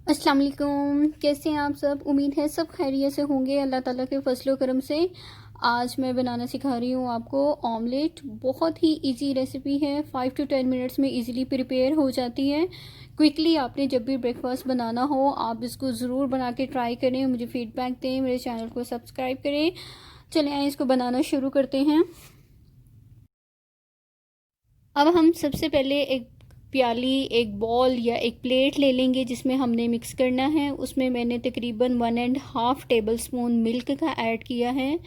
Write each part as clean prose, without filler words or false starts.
अस्सलाम वालेकुम। कैसे हैं आप सब? उम्मीद है सब खैरियत से होंगे अल्लाह ताला के फजलो करम से। आज मैं बनाना सिखा रही हूँ आपको ऑमलेट। बहुत ही इजी रेसिपी है, 5 to 10 मिनट्स में इजीली प्रिपेयर हो जाती है। क्विकली आपने जब भी ब्रेकफास्ट बनाना हो आप इसको ज़रूर बना के ट्राई करें, मुझे फीडबैक दें, मेरे चैनल को सब्सक्राइब करें। चलें आए इसको बनाना शुरू करते हैं। अब हम सबसे पहले एक प्याली, एक बॉल या एक प्लेट ले लेंगे जिसमें हमने मिक्स करना है। उसमें मैंने तकरीबन 1.5 टेबल स्पून मिल्क का ऐड किया है।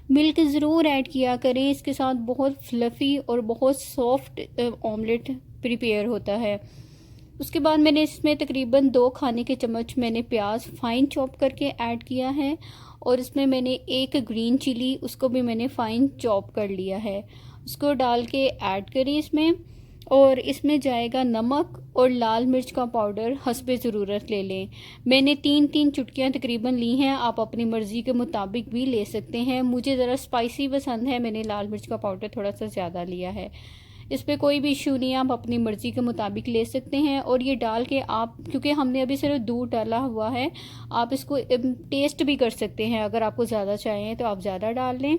मिल्क ज़रूर ऐड किया करें, इसके साथ बहुत फ्लफ़ी और बहुत सॉफ्ट ऑमलेट प्रिपेयर होता है। उसके बाद मैंने इसमें तकरीबन 2 खाने के चम्मच मैंने प्याज फाइन चॉप करके ऐड किया है, और इसमें मैंने एक ग्रीन चिली, उसको भी मैंने फाइन चॉप कर लिया है। उसको डाल के ऐड करें इसमें, और इसमें जाएगा नमक और लाल मिर्च का पाउडर हस्बे ज़रूरत ले लें। मैंने 3 चुटकियाँ तकरीबन ली हैं, आप अपनी मर्ज़ी के मुताबिक भी ले सकते हैं। मुझे ज़रा स्पाइसी पसंद है, मैंने लाल मिर्च का पाउडर थोड़ा सा ज़्यादा लिया है। इस पर कोई भी इशू नहीं है, आप अपनी मर्ज़ी के मुताबिक ले सकते हैं। और ये डाल के आप, क्योंकि हमने अभी सिर्फ दूध डाला हुआ है, आप इसको टेस्ट भी कर सकते हैं। अगर आपको ज़्यादा चाहिए तो आप ज़्यादा डाल लें।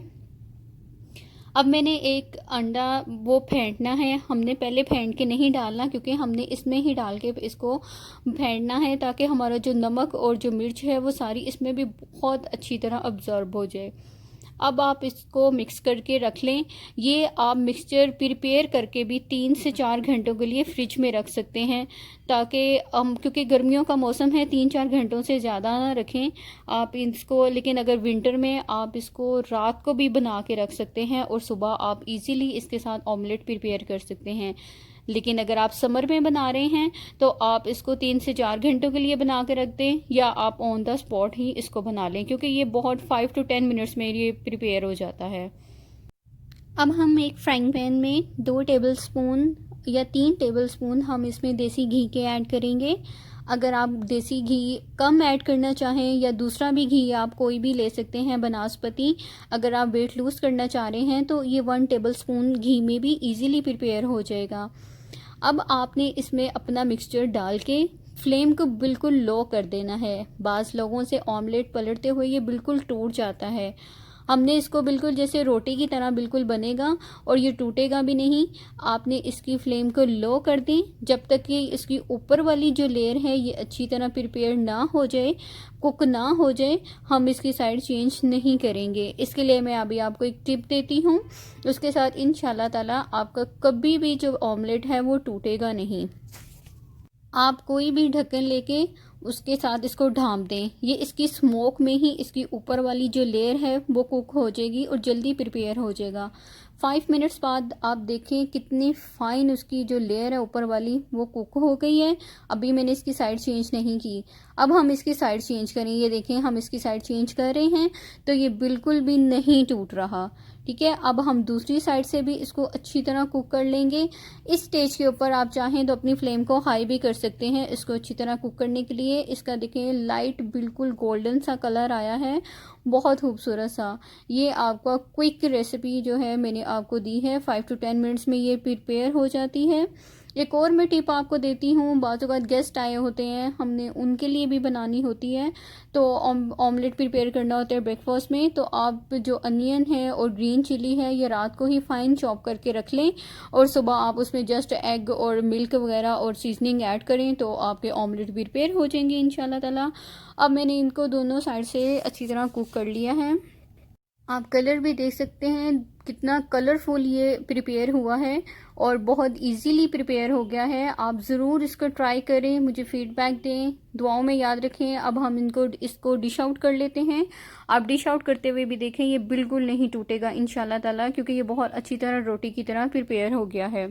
अब मैंने एक अंडा वो फेंटना है, हमने पहले फेंट के नहीं डालना, क्योंकि हमने इसमें ही डाल के इसको फेंटना है ताकि हमारा जो नमक और जो मिर्च है वो सारी इसमें भी बहुत अच्छी तरह अब्ज़ॉर्ब हो जाए। अब आप इसको मिक्स करके रख लें। ये आप मिक्सचर प्रिपेयर करके भी 3 से 4 घंटों के लिए फ्रिज में रख सकते हैं, ताकि क्योंकि गर्मियों का मौसम है, 3-4 घंटों से ज़्यादा ना रखें आप इसको। लेकिन अगर विंटर में आप इसको रात को भी बना के रख सकते हैं और सुबह आप इजीली इसके साथ ऑमलेट प्रिपेयर कर सकते हैं। लेकिन अगर आप समर में बना रहे हैं तो आप इसको 3 से 4 घंटों के लिए बना के रख दें, या आप ऑन द स्पॉट ही इसको बना लें, क्योंकि ये बहुत 5 to 10 मिनट्स में ये प्रिपेयर हो जाता है। अब हम एक फ्राइंग पैन में 2 टेबल स्पून या 3 टेबल स्पून हम इसमें देसी घी के ऐड करेंगे। अगर आप देसी घी कम ऐड करना चाहें या दूसरा भी घी आप कोई भी ले सकते हैं, बनास्पति। अगर आप वेट लूज़ करना चाह रहे हैं तो ये 1 टेबल स्पून घी में भी इजीली प्रिपेयर हो जाएगा। अब आपने इसमें अपना मिक्सचर डाल के फ्लेम को बिल्कुल लो कर देना है। बाज़ लोगों से ऑमलेट पलटते हुए ये बिल्कुल टूट जाता है। हमने इसको बिल्कुल जैसे रोटी की तरह बिल्कुल बनेगा और ये टूटेगा भी नहीं। आपने इसकी फ्लेम को लो कर दी जब तक कि इसकी ऊपर वाली जो लेयर है ये अच्छी तरह प्रिपेयर ना हो जाए, कुक ना हो जाए, हम इसकी साइड चेंज नहीं करेंगे। इसके लिए मैं अभी आपको एक टिप देती हूँ, उसके साथ इंशाल्लाह ताला आपका कभी भी जो ऑमलेट है वो टूटेगा नहीं। आप कोई भी ढक्कन लेके उसके साथ इसको ढाँप दें, ये इसकी स्मोक में ही इसकी ऊपर वाली जो लेयर है वो कुक हो जाएगी और जल्दी प्रिपेयर हो जाएगा। 5 मिनट्स बाद आप देखें कितनी फ़ाइन उसकी जो लेयर है ऊपर वाली वो कुक हो गई है। अभी मैंने इसकी साइड चेंज नहीं की, अब हम इसकी साइड चेंज करें। ये देखें हम इसकी साइड चेंज कर रहे हैं तो ये बिल्कुल भी नहीं टूट रहा। ठीक है, अब हम दूसरी साइड से भी इसको अच्छी तरह कुक कर लेंगे। इस स्टेज के ऊपर आप चाहें तो अपनी फ्लेम को हाई भी कर सकते हैं इसको अच्छी तरह कुक करने के लिए। इसका देखें लाइट बिल्कुल गोल्डन सा कलर आया है, बहुत खूबसूरत सा। ये आपका क्विक रेसिपी जो है मैंने आपको दी है, 5 to 10 मिनट्स में ये प्रिपेयर हो जाती है। एक और मैं टिप आपको देती हूँ, बाज़ औक़ात गेस्ट आए होते हैं, हमने उनके लिए भी बनानी होती है, तो ऑमलेट प्रिपेयर करना होता है ब्रेकफास्ट में, तो आप जो अनियन है और ग्रीन चिली है ये रात को ही फाइन चॉप करके रख लें, और सुबह आप उसमें जस्ट एग और मिल्क वगैरह और सीजनिंग ऐड करें तो आपके ऑमलेट प्रिपेयर हो जाएंगे इंशाल्लाह ताला। अब मैंने इनको दोनों साइड से अच्छी तरह कुक कर लिया है। आप कलर भी देख सकते हैं कितना कलरफुल ये प्रिपेयर हुआ है और बहुत इजीली प्रिपेयर हो गया है। आप ज़रूर इसको ट्राई करें, मुझे फीडबैक दें, दुआओं में याद रखें। अब हम इसको डिश आउट कर लेते हैं। आप डिश आउट करते हुए भी देखें ये बिल्कुल नहीं टूटेगा इंशाल्लाह ताला, क्योंकि ये बहुत अच्छी तरह रोटी की तरह प्रिपेयर हो गया है।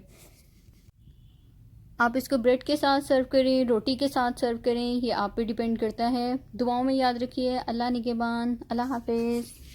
आप इसको ब्रेड के साथ सर्व करें, रोटी के साथ सर्व करें, ये आप पे डिपेंड करता है। दुआओं में याद रखिए। अल्लाह निगहबान। अल्लाह हाफिज़।